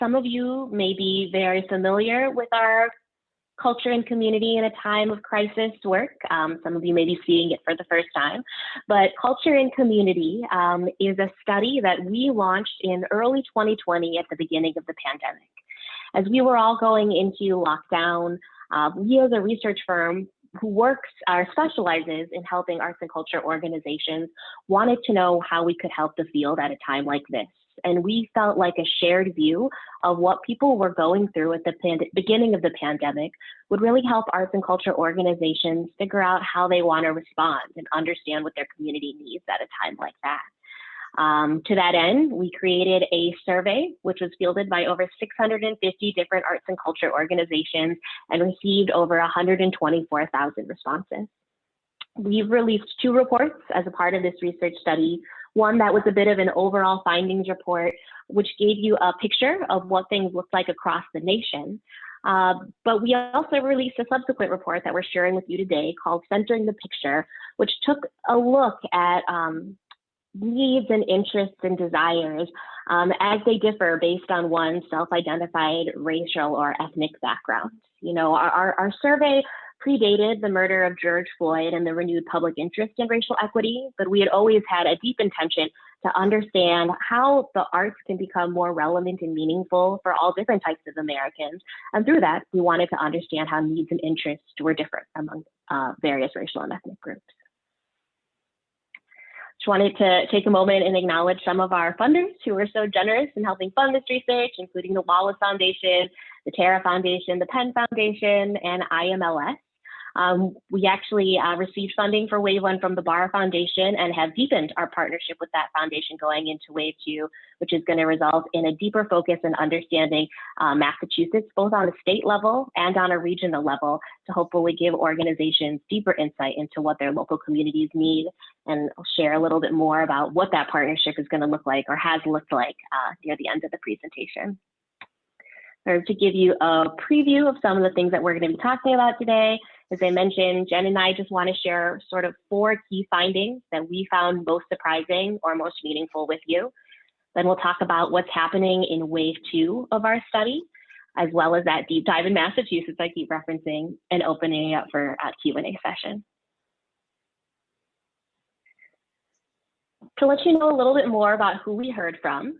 some of you may be very familiar with our culture and community in a time of crisis work. Some of you may be seeing it for the first time, but Culture and Community is a study that we launched in early 2020 at the beginning of the pandemic. As we were all going into lockdown, we as a research firm who works or specializes in helping arts and culture organizations wanted to know how we could help the field at a time like this. And we felt like a shared view of what people were going through at the beginning of the pandemic would really help arts and culture organizations figure out how they want to respond and understand what their community needs at a time like that. To that end, we created a survey, which was fielded by over 650 different arts and culture organizations and received over 124,000 responses. We've released 2 reports as a part of this research study. One that was a bit of an overall findings report, which gave you a picture of what things looked like across the nation. But we also released a subsequent report that we're sharing with you today called Centering the Picture, which took a look at needs and interests and desires as they differ based on one's self-identified racial or ethnic background. You know, our survey predated the murder of George Floyd and the renewed public interest in racial equity, but we had always had a deep intention to understand how the arts can become more relevant and meaningful for all different types of Americans. And through that, we wanted to understand how needs and interests were different among various racial and ethnic groups. Just wanted to take a moment and acknowledge some of our funders who were so generous in helping fund this research, including the Wallace Foundation, the Tara Foundation, the Penn Foundation, and IMLS. We actually received funding for Wave 1 from the Barr Foundation and have deepened our partnership with that foundation going into Wave 2, which is going to result in a deeper focus and understanding Massachusetts, both on a state level and on a regional level, to hopefully give organizations deeper insight into what their local communities need. And I'll share a little bit more about what that partnership is going to look like or has looked like near the end of the presentation. So to give you a preview of some of the things that we're going to be talking about today, as I mentioned, Jen and I just want to share sort of 4 key findings that we found most surprising or most meaningful with you. Then we'll talk about what's happening in Wave 2 of our study, as well as that deep dive in Massachusetts I keep referencing, and opening it up for a Q&A session. To let you know a little bit more about who we heard from,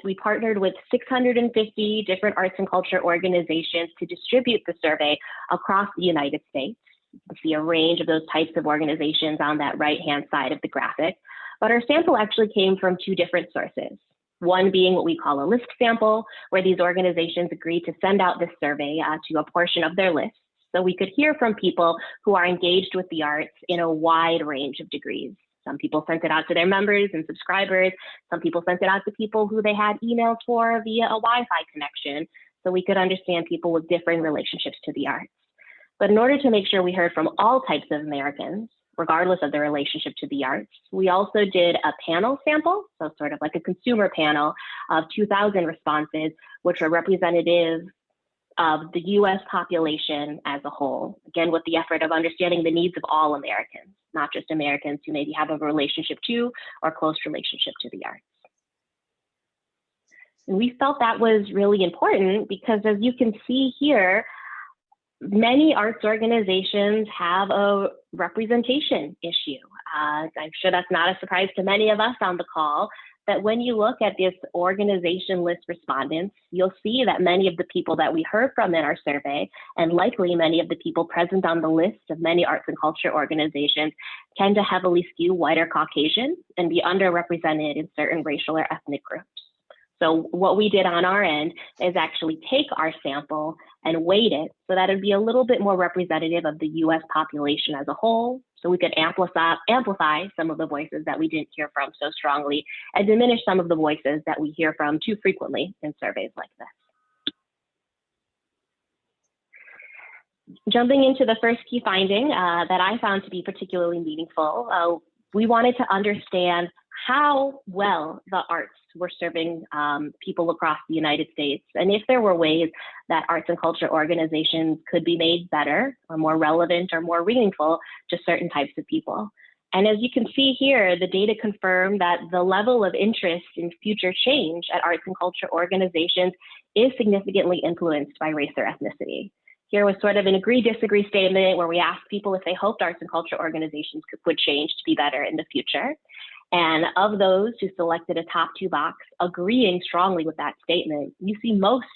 we partnered with 650 different arts and culture organizations to distribute the survey across the United States. You see a range of those types of organizations on that right-hand side of the graphic. But our sample actually came from 2 different sources. One being what we call a list sample, where these organizations agreed to send out this survey to a portion of their list, so we could hear from people who are engaged with the arts in a wide range of degrees. Some people sent it out to their members and subscribers. Some people sent it out to people who they had emails for via a Wi-Fi connection, so we could understand people with different relationships to the arts. But in order to make sure we heard from all types of Americans, regardless of their relationship to the arts, we also did a panel sample, so sort of like a consumer panel of 2,000 responses, which are representative of the US population as a whole, again, with the effort of understanding the needs of all Americans, not just Americans who maybe have a relationship to or close relationship to the arts. And we felt that was really important because, as you can see here, many arts organizations have a representation issue. I'm sure that's not a surprise to many of us on the call, that when you look at this organization list respondents, you'll see that many of the people that we heard from in our survey, and likely many of the people present on the list of many arts and culture organizations, tend to heavily skew white or Caucasian and be underrepresented in certain racial or ethnic groups. So what we did on our end is actually take our sample and weight it so that it'd be a little bit more representative of the US population as a whole, so we could amplify some of the voices that we didn't hear from so strongly and diminish some of the voices that we hear from too frequently in surveys like this. Jumping into the first key finding that I found to be particularly meaningful, we wanted to understand how well the arts were serving people across the United States, and if there were ways that arts and culture organizations could be made better or more relevant or more meaningful to certain types of people. And as you can see here, the data confirm that the level of interest in future change at arts and culture organizations is significantly influenced by race or ethnicity. Here was sort of an agree-disagree statement where we asked people if they hoped arts and culture organizations would change to be better in the future. And of those who selected a top 2 box agreeing strongly with that statement, you see most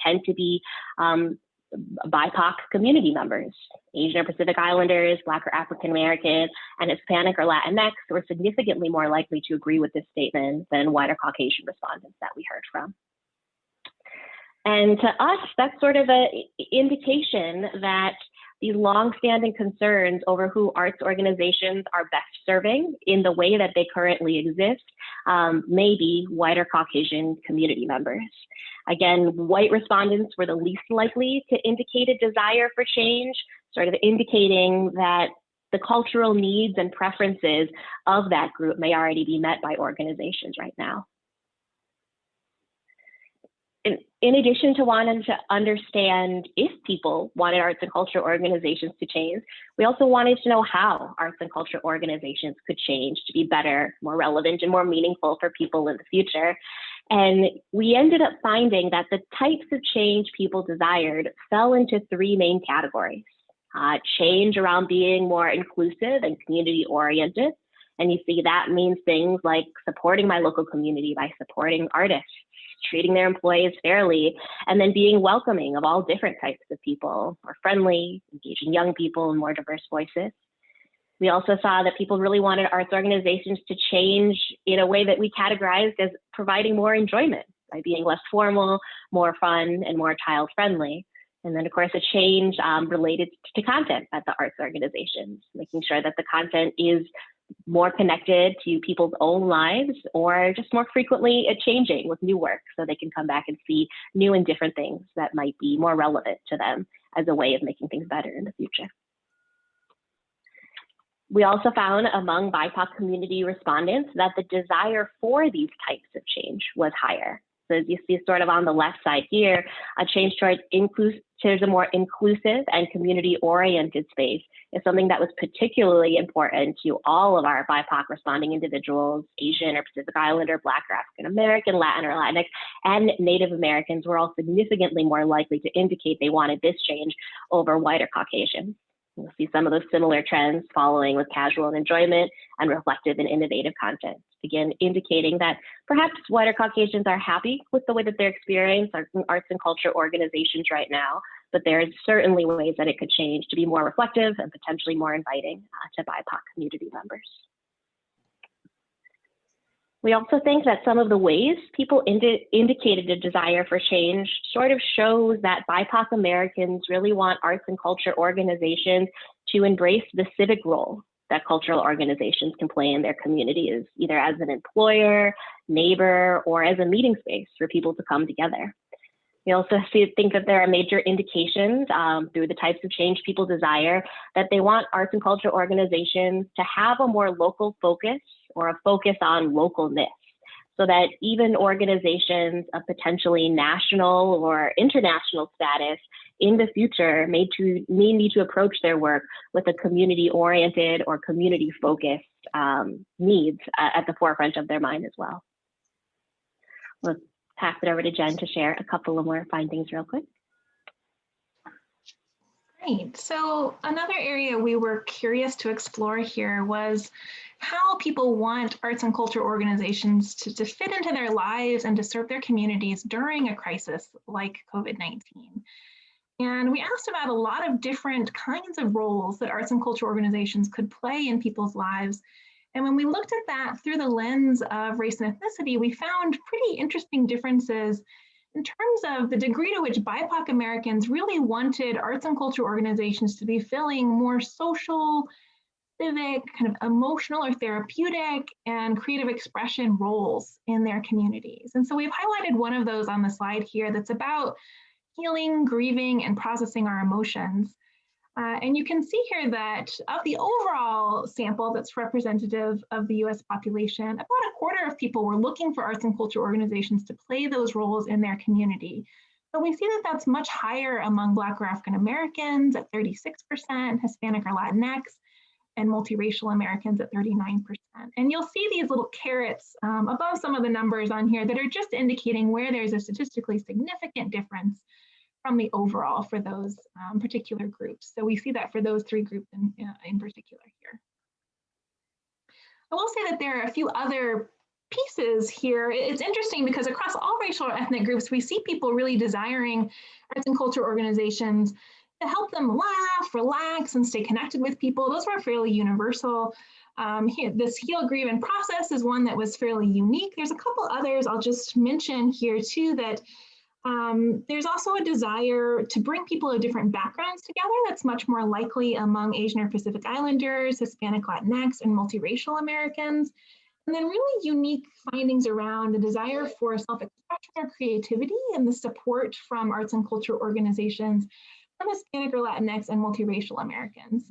tend to be BIPOC community members. Asian or Pacific Islanders, Black or African American, and Hispanic or Latinx were significantly more likely to agree with this statement than white or Caucasian respondents that we heard from. And to us, that's sort of an indication that these long-standing concerns over who arts organizations are best serving in the way that they currently exist may be white or Caucasian community members. Again, white respondents were the least likely to indicate a desire for change, sort of indicating that the cultural needs and preferences of that group may already be met by organizations right now. In addition to wanting to understand if people wanted arts and culture organizations to change, we also wanted to know how arts and culture organizations could change to be better, more relevant, and more meaningful for people in the future. And we ended up finding that the types of change people desired fell into 3 main categories. Change around being more inclusive and community-oriented. And you see that means things like supporting my local community by supporting artists, treating their employees fairly, and then being welcoming of all different types of people, more friendly, engaging young people and more diverse voices. We also saw that people really wanted arts organizations to change in a way that we categorized as providing more enjoyment by being less formal, more fun, and more child-friendly. And then, of course, a change related to content at the arts organizations, making sure that the content is more connected to people's own lives or just more frequently changing with new work so they can come back and see new and different things that might be more relevant to them as a way of making things better in the future. We also found among BIPOC community respondents that the desire for these types of change was higher. So as you see sort of on the left side here, a change towards a more inclusive and community-oriented space is something that was particularly important to all of our BIPOC responding individuals. Asian or Pacific Islander, Black or African American, Latin or Latinx, and Native Americans were all significantly more likely to indicate they wanted this change over white or Caucasian. You'll see some of those similar trends following with casual and enjoyment and reflective and innovative content. Again, indicating that perhaps white or Caucasians are happy with the way that they're experiencing arts and culture organizations right now, but there's certainly ways that it could change to be more reflective and potentially more inviting to BIPOC community members. We also think that some of the ways people indicated a desire for change sort of shows that BIPOC Americans really want arts and culture organizations to embrace the civic role that cultural organizations can play in their communities, either as an employer, neighbor, or as a meeting space for people to come together. We also think that there are major indications through the types of change people desire that they want arts and culture organizations to have a more local focus or a focus on localness, so that even organizations of potentially national or international status in the future may need to approach their work with a community-oriented or community-focused needs at the forefront of their mind as well. We'll pass it over to Jen to share a couple of more findings real quick. Great. So another area we were curious to explore here was how people want arts and culture organizations to fit into their lives and to serve their communities during a crisis like COVID-19. And we asked about a lot of different kinds of roles that arts and culture organizations could play in people's lives. And when we looked at that through the lens of race and ethnicity, we found pretty interesting differences in terms of the degree to which BIPOC Americans really wanted arts and culture organizations to be filling more social, civic, kind of emotional or therapeutic and creative expression roles in their communities. And so we've highlighted one of those on the slide here that's about healing, grieving, and processing our emotions. And you can see here that of the overall sample that's representative of the US population, about a quarter of people were looking for arts and culture organizations to play those roles in their community. But we see that that's much higher among Black or African Americans at 36%, Hispanic or Latinx, and multiracial Americans at 39%. And you'll see these little carets above some of the numbers on here that are just indicating where there's a statistically significant difference from the overall for those particular groups. So we see that for those three groups in particular here. I will say that there are a few other pieces here. It's interesting because across all racial or ethnic groups, we see people really desiring arts and culture organizations to help them laugh, relax, and stay connected with people. Those were fairly universal. This Heal, Grieve, and Process is one that was fairly unique. There's a couple others I'll just mention here too, that there's also a desire to bring people of different backgrounds together. That's much more likely among Asian or Pacific Islanders, Hispanic, Latinx, and multiracial Americans. And then really unique findings around the desire for self-expression or creativity and the support from arts and culture organizations from Hispanic or Latinx and multiracial Americans.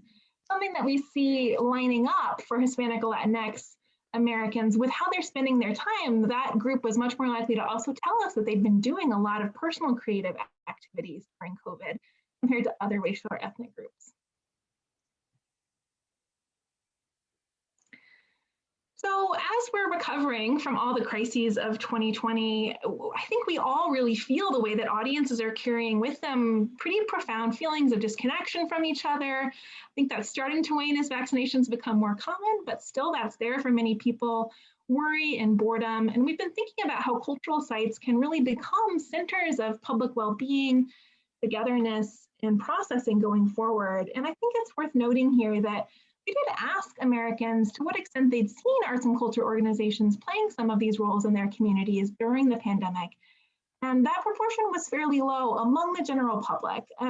Something that we see lining up for Hispanic or Latinx Americans with how they're spending their time, that group was much more likely to also tell us that they've been doing a lot of personal creative activities during COVID compared to other racial or ethnic groups. So as we're recovering from all the crises of 2020, I think we all really feel the way that audiences are carrying with them pretty profound feelings of disconnection from each other. I think that's starting to wane as vaccinations become more common, but still that's there for many people, worry and boredom. And we've been thinking about how cultural sites can really become centers of public well-being, togetherness, and processing going forward. And I think it's worth noting here that we did ask Americans to what extent they'd seen arts and culture organizations playing some of these roles in their communities during the pandemic. And that proportion was fairly low among the general public. It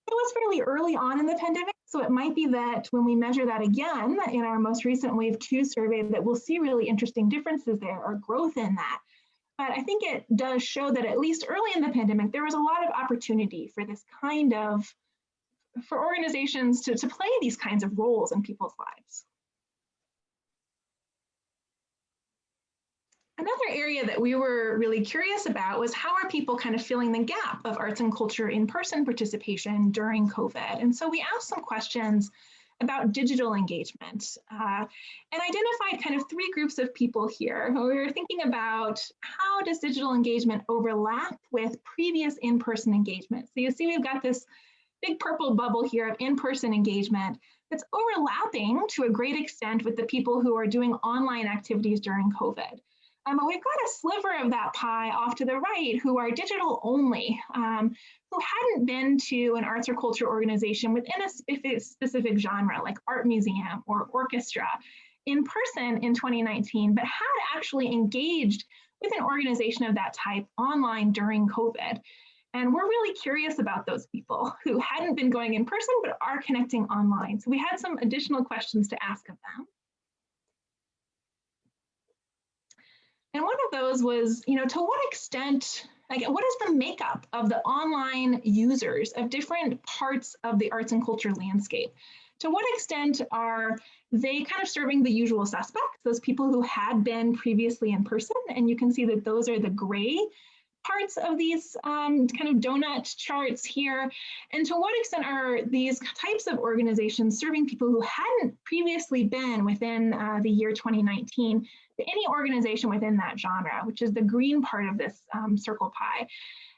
was fairly early on in the pandemic, so it might be that when we measure that again in our most recent Wave 2 survey, that we'll see really interesting differences there or growth in that. But I think it does show that at least early in the pandemic, there was a lot of opportunity for this kind of for organizations to play these kinds of roles in people's lives. Another area that we were really curious about was how are people kind of filling the gap of arts and culture in-person participation during COVID? And so we asked some questions about digital engagement and identified kind of three groups of people here. We were thinking about how does digital engagement overlap with previous in-person engagement? So you see we've got this big purple bubble here of in-person engagement that's overlapping to a great extent with the people who are doing online activities during COVID. But we've got a sliver of that pie off to the right who are digital only, who hadn't been to an arts or culture organization within a specific genre like art museum or orchestra in person in 2019, but had actually engaged with an organization of that type online during COVID. And we're really curious about those people who hadn't been going in person, but are connecting online. So we had some additional questions to ask of them. And one of those was, to what extent, what is the makeup of the online users of different parts of the arts and culture landscape? To what extent are they kind of serving the usual suspects, those people who had been previously in person? And you can see that those are the gray parts of these kind of donut charts here. And to what extent are these types of organizations serving people who hadn't previously been within the year 2019 to any organization within that genre, which is the green part of this circle pie.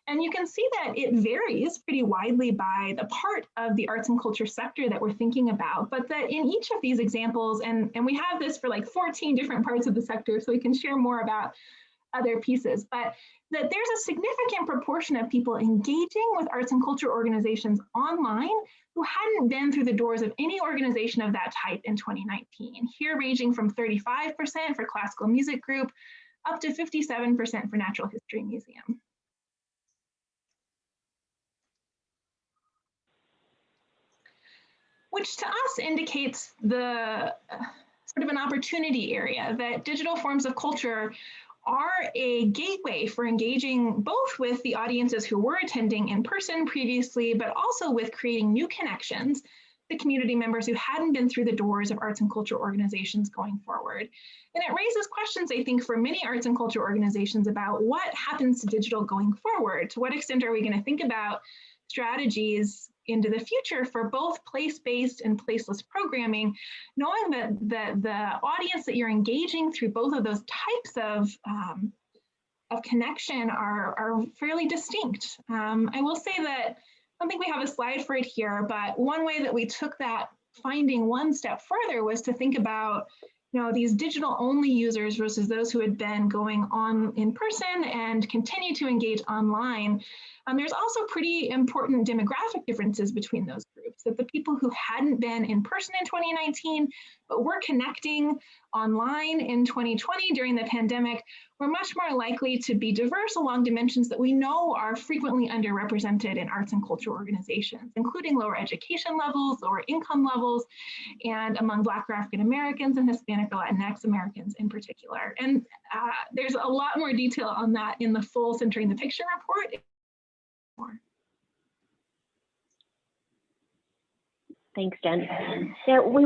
And you can see that it varies pretty widely by the part of the arts and culture sector that we're thinking about, but that in each of these examples, and we have this for like 14 different parts of the sector, so we can share more about other pieces, but that there's a significant proportion of people engaging with arts and culture organizations online who hadn't been through the doors of any organization of that type in 2019. Here ranging from 35% for classical music group up to 57% for natural history museum. Which to us indicates the sort of an opportunity area that digital forms of culture are a gateway for engaging both with the audiences who were attending in person previously, but also with creating new connections to community members who hadn't been through the doors of arts and culture organizations going forward. And it raises questions, I think, for many arts and culture organizations about what happens to digital going forward. To what extent are we going to think about strategies into the future for both place-based and placeless programming, knowing that the audience that you're engaging through both of those types of connection are fairly distinct. I will say that I don't think we have a slide for it here, but one way that we took that finding one step further was to think about these digital only users versus those who had been going on in person and continue to engage online. There's also pretty important demographic differences between those groups, that the people who hadn't been in person in 2019, but were connecting online in 2020 during the pandemic, were much more likely to be diverse along dimensions that we know are frequently underrepresented in arts and culture organizations, including lower education levels, lower income levels, and among Black or African Americans and Hispanic or Latinx Americans in particular. And there's a lot more detail on that in the full Centering the Picture report. Thanks, Jen. Yeah, we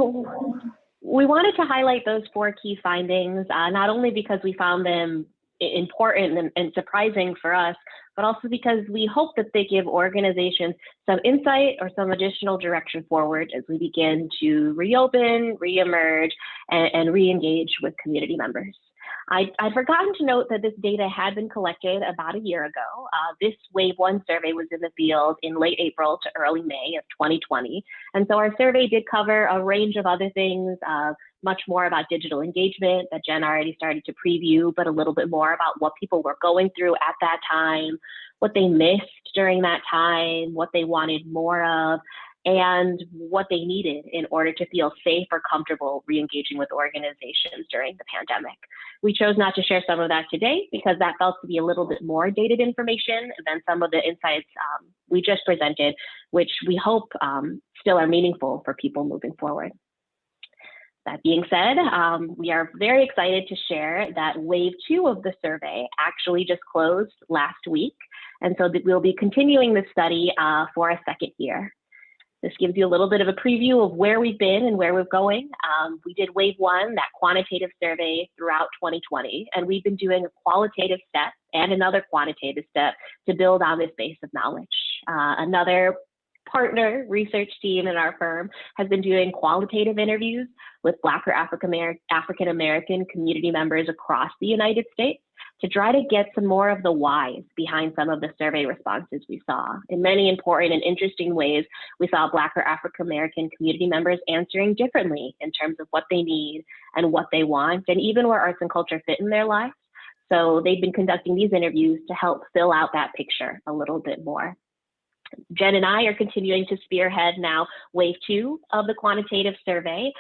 wanted to highlight those 4 key findings, not only because we found them important and surprising for us, but also because we hope that they give organizations some insight or some additional direction forward as we begin to reopen, reemerge, and re-engage with community members. I'd forgotten to note that this data had been collected about a year ago. This Wave 1 survey was in the field in late April to early May of 2020. And so our survey did cover a range of other things, much more about digital engagement that Jen already started to preview, but a little bit more about what people were going through at that time, what they missed during that time, what they wanted more of, and what they needed in order to feel safe or comfortable re-engaging with organizations during the pandemic. We chose not to share some of that today because that felt to be a little bit more dated information than some of the insights we just presented, which we hope still are meaningful for people moving forward. That being said, we are very excited to share that Wave 2 of the survey actually just closed last week. And so we'll be continuing this study for a second year. This gives you a little bit of a preview of where we've been and where we're going. We did Wave 1, that quantitative survey, throughout 2020, and we've been doing a qualitative step and another quantitative step to build on this base of knowledge. Another partner research team in our firm has been doing qualitative interviews with Black or African American community members across the United States to try to get some more of the whys behind some of the survey responses we saw. In many important and interesting ways, we saw Black or African American community members answering differently in terms of what they need and what they want, and even where arts and culture fit in their lives. So they've been conducting these interviews to help fill out that picture a little bit more. Jen and I are continuing to spearhead now Wave 2 of the quantitative survey,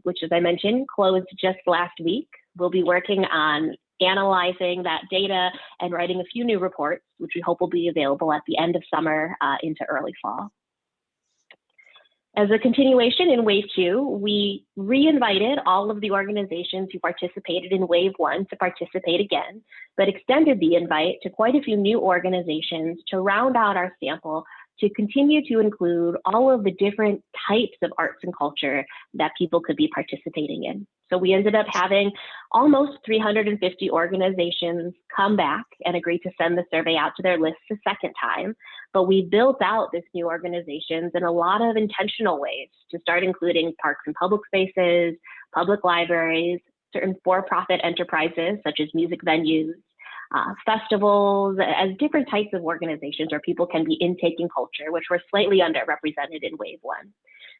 which, as I mentioned, closed just last week. We'll be working on analyzing that data and writing a few new reports, which we hope will be available at the end of summer into early fall. As a continuation in Wave 2, we re-invited all of the organizations who participated in Wave 1 to participate again, but extended the invite to quite a few new organizations to round out our sample to continue to include all of the different types of arts and culture that people could be participating in. So we ended up having almost 350 organizations come back and agree to send the survey out to their lists a second time. But we built out this new organizations in a lot of intentional ways to start including parks and public spaces, public libraries, certain for-profit enterprises such as music venues, festivals, as different types of organizations where people can be intaking culture, which were slightly underrepresented in Wave 1.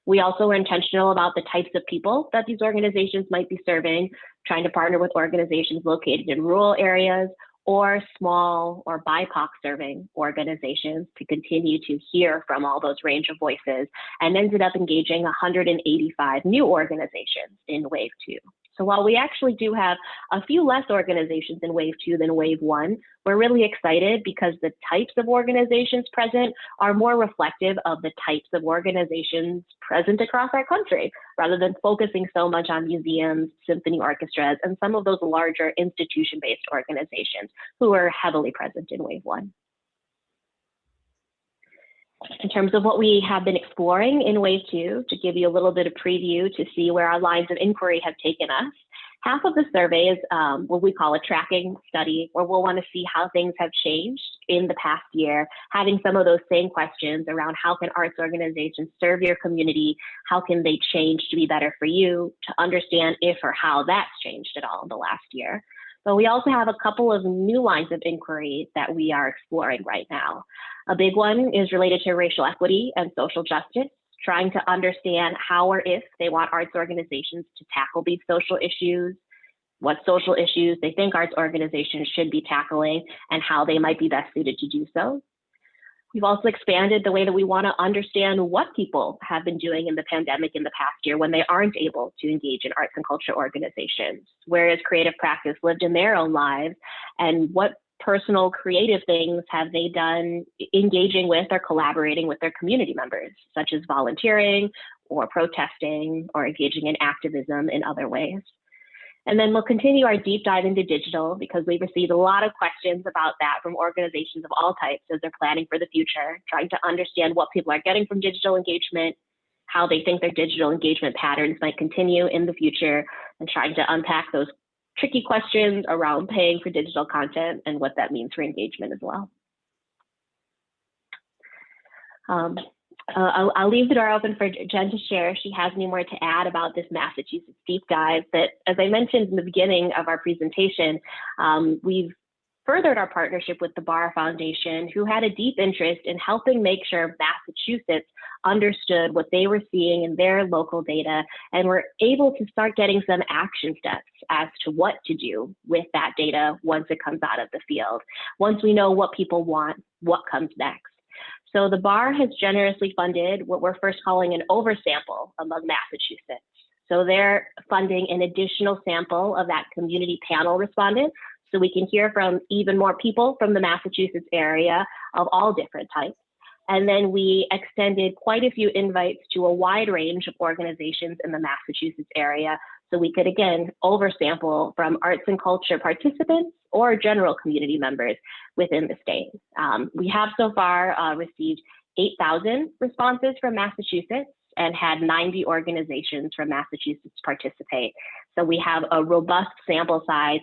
We also were intentional about the types of people that these organizations might be serving, trying to partner with organizations located in rural areas or small or BIPOC serving organizations to continue to hear from all those range of voices, and ended up engaging 185 new organizations in Wave 2. So while we actually do have a few less organizations in Wave 2 than Wave 1, we're really excited because the types of organizations present are more reflective of the types of organizations present across our country, rather than focusing so much on museums, symphony orchestras, and some of those larger institution-based organizations who are heavily present in Wave 1. In terms of what we have been exploring in Wave 2, to give you a little bit of preview to see where our lines of inquiry have taken us, Half of the survey is what we call a tracking study, where we'll want to see how things have changed in the past year, having some of those same questions around how can arts organizations serve your community, how can they change to be better for you, to understand if or how that's changed at all in the last year. But we also have a couple of new lines of inquiry that we are exploring right now. A big one is related to racial equity and social justice, trying to understand how or if they want arts organizations to tackle these social issues, what social issues they think arts organizations should be tackling, and how they might be best suited to do so. We've also expanded the way that we want to understand what people have been doing in the pandemic in the past year when they aren't able to engage in arts and culture organizations. Where has creative practice lived in their own lives, and what personal creative things have they done engaging with or collaborating with their community members, such as volunteering or protesting or engaging in activism in other ways. And then we'll continue our deep dive into digital, because we've received a lot of questions about that from organizations of all types as they're planning for the future, trying to understand what people are getting from digital engagement, how they think their digital engagement patterns might continue in the future, and trying to unpack those tricky questions around paying for digital content and what that means for engagement as well. I'll leave the door open for Jen to share. She has any more to add about this Massachusetts deep dive. But as I mentioned in the beginning of our presentation, we've furthered our partnership with the Barr Foundation, who had a deep interest in helping make sure Massachusetts understood what they were seeing in their local data, and were able to start getting some action steps as to what to do with that data once it comes out of the field. Once we know what people want, what comes next. So the Barr has generously funded what we're first calling an oversample among Massachusetts. So they're funding an additional sample of that community panel respondent, so we can hear from even more people from the Massachusetts area of all different types. And then we extended quite a few invites to a wide range of organizations in the Massachusetts area, so we could, again, oversample from arts and culture participants or general community members within the state. We have so far received 8,000 responses from Massachusetts and had 90 organizations from Massachusetts participate. So we have a robust sample size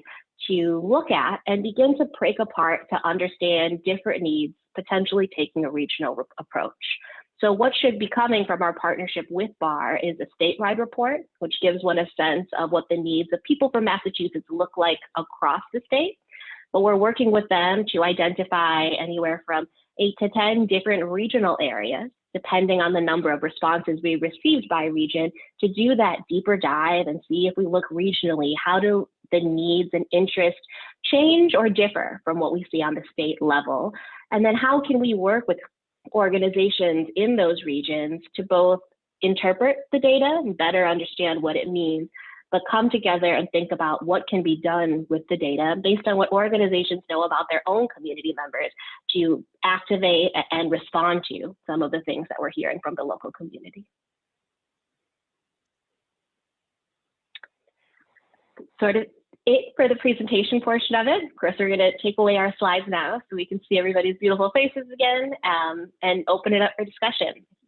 to look at and begin to break apart to understand different needs, potentially taking a regional approach. So what should be coming from our partnership with Barr is a statewide report, which gives one a sense of what the needs of people from Massachusetts look like across the state. But we're working with them to identify anywhere from 8 to 10 different regional areas, depending on the number of responses we received by region, to do that deeper dive and see if we look regionally, how do the needs and interests change or differ from what we see on the state level? And then how can we work with organizations in those regions to both interpret the data and better understand what it means, but come together and think about what can be done with the data based on what organizations know about their own community members to activate and respond to some of the things that we're hearing from the local community. Sort of it for the presentation portion of it. Of course, we're going to take away our slides now so we can see everybody's beautiful faces again, and open it up for discussion.